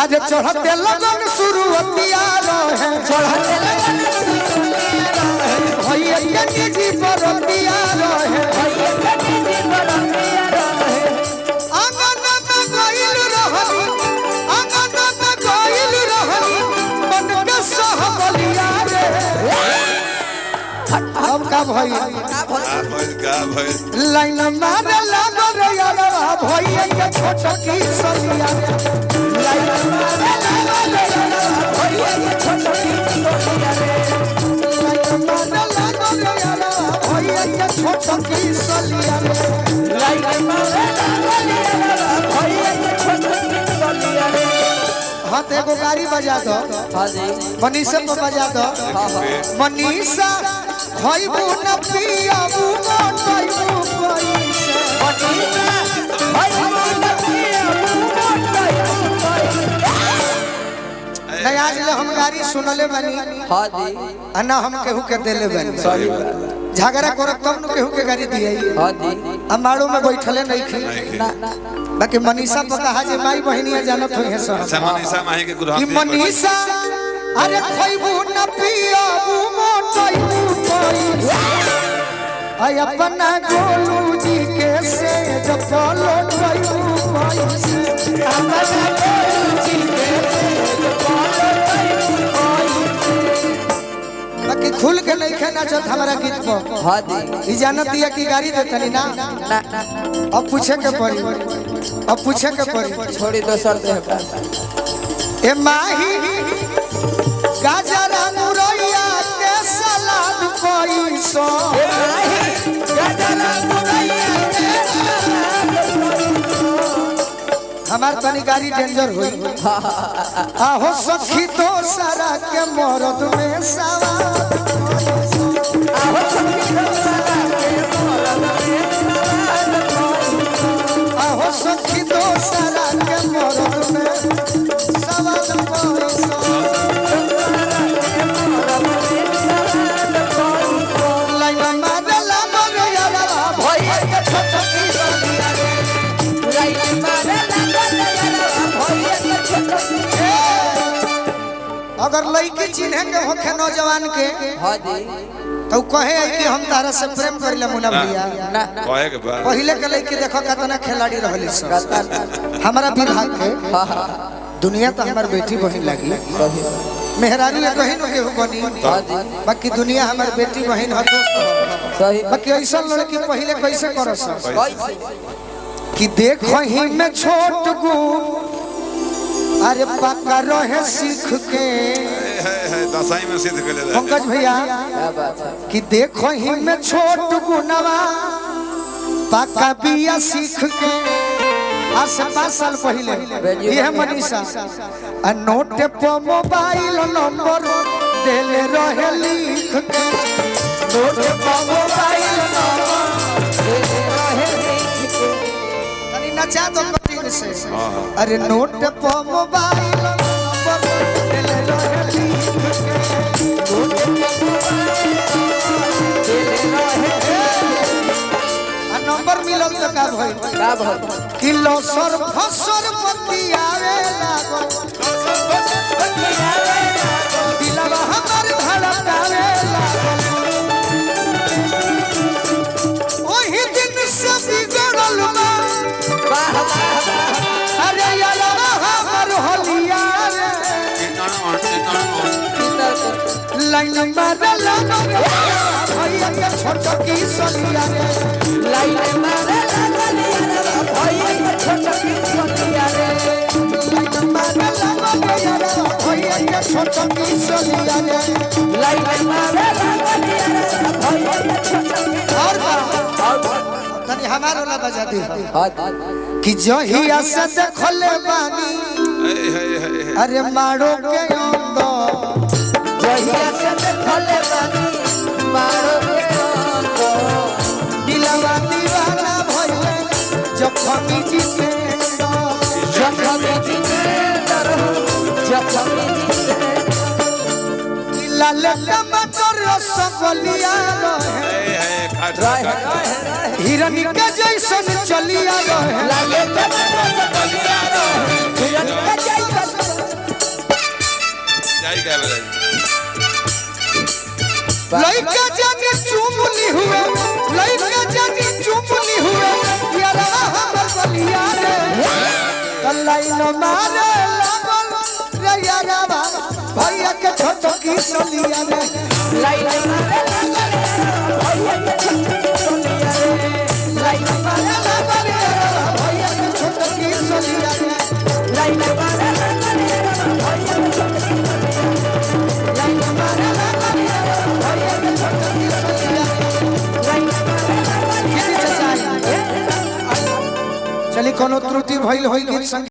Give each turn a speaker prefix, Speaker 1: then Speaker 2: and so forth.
Speaker 1: आज चढ़ते लगन शुरुआतिया रहे चढ़ते लगन भैया के जी बरतिया रहे आंगन में गइल रहनी मन के सहबलिया रे अब का भई लाइन मारे लागल यार भैया के छोट की सलिया रे लाइन मारे लागल यार भैया के छोट की सलिया रे लाइन मारे लागल यार भैया के छोट की सलिया रे लाइन मारे लागल यार भैया के छोट की सलिया रे हाथ एगो गाड़ी बजा दो हां जी मनीषा को बजा दो मनीषा खइबू न पियाबू मोटइबू पैसा मनीषा खइबू न पियाबू मोटइबू पैसा नहीं आज ले हम गाड़ी सुनले बनी हां जी अन्ना हम केहू के देले बनी सही झगड़ा करब तब न केहू के गाड़ी दिए हां जी अमाड़ो में बैठले नहीं खी बाकी मनीषा पर कहा जे माई बहनिया जानत होई है सब अच्छा मनीषा माही के गुरु की मनीषा अरे खइबू न पियाबू मोटइबू पैसा आई अपना गोलू जी के से जब बोलो खइबू पैसा अपना गोलू जी के से जब बोलो खइबू पैसा बाकी खुल के नहीं खाना चल हमारा गीत को हां जी ई जानत दिया की गाड़ी देतनी ना अब पूछे के पड़ी अब पूछे के पड़ी छोड़ी दोसर दे ए माही गाजरा मुरैया के सलाद पैसो ए माही गाजरा मुरैया के सलाद पैसो हमार तनी गाड़ी डेंजर होई आहो सखी तो सारा के मरद में सवार आहो सखी तो सारा के मरद में सवार आहो सखी तो सारा के मरद में सवार पैसो अगर लड़की चिन्हे के होखे नौजवान के हां जी तो कहे कि हम तारा से प्रेम करिला मुना भैया ना कहे के बाद पहले के लड़की देखो कितना खिलाड़ी रहली सब हमारा विभाग के दुनिया तो हमार बेटी बहन लगी मेहरारू के कहीं न केहू बनी बाकी दुनिया हमार बेटी बहन हर दोस्त सही बाकी ऐसा लड़की पहले कैसे कर सब कि देखो ही में छोट गुण अरे पक्का रहे सीख के दसाई में सिद्ध कर ले पंकज भैया क्या बात है कि देखो ही में छोट गुनवा पक्का बिया सीख के आज से 5 साल पहले ये मनीषा आ नोट पे मोबाइल नंबर देले रहे लिख के नोट पे मोबाइल नंबर देले रहे लिख के तनी नचा दो कटिंग से अरे नोट पे मोबाइल नंबर देले रहे लिख के नोट पे मोबाइल देले रहे नंबर मिलल त का भई किलो सर फसर पतियावे लागल दिलवा हमर धड़कावे लागल ओही दिन से बिगड़ल बा अरे यार हमर होलिया रे लाइन मारे लागल भैया के छोट की सलिया रे लाइन मारे लागल भैया के छोट की सलिया रे लाइन मारे लागल भैया के छोट की सलिया रे लाइन मारे लागल भैया के छोट की और तनी हमारो ला बजा दी कि जहिया से देखले बानी अरे मारो के अंदर जहिया से देखले बानी मारो के अंदर दिलवा दीवाना भइले जखमी जितेंद्र जखमी जितेंद्र जखमी जितेंद्र लाल टमाटर रसगोलिया रहे हिरनी के जैसन चलिया रहे लाल टमाटर रसगोलिया रहे हिरनी के जैसन लइका जानी चुमली हुए लइका जानी चुमली हुए यारा हमर बलिया रे कलाई न मारे लागल रे यारा भैया के छोट की सलिया रे लाइन मारे लागल भैया के छोट की सलिया रे लाइन मारे लागल भैया के छोट की सलिया रे लाइन मारे लागल भैया के छोट की लाइन मारे लागल भैया के छोट की सलिया लाइन मारे लागल चली कोनो त्रुटि भइल होई गीत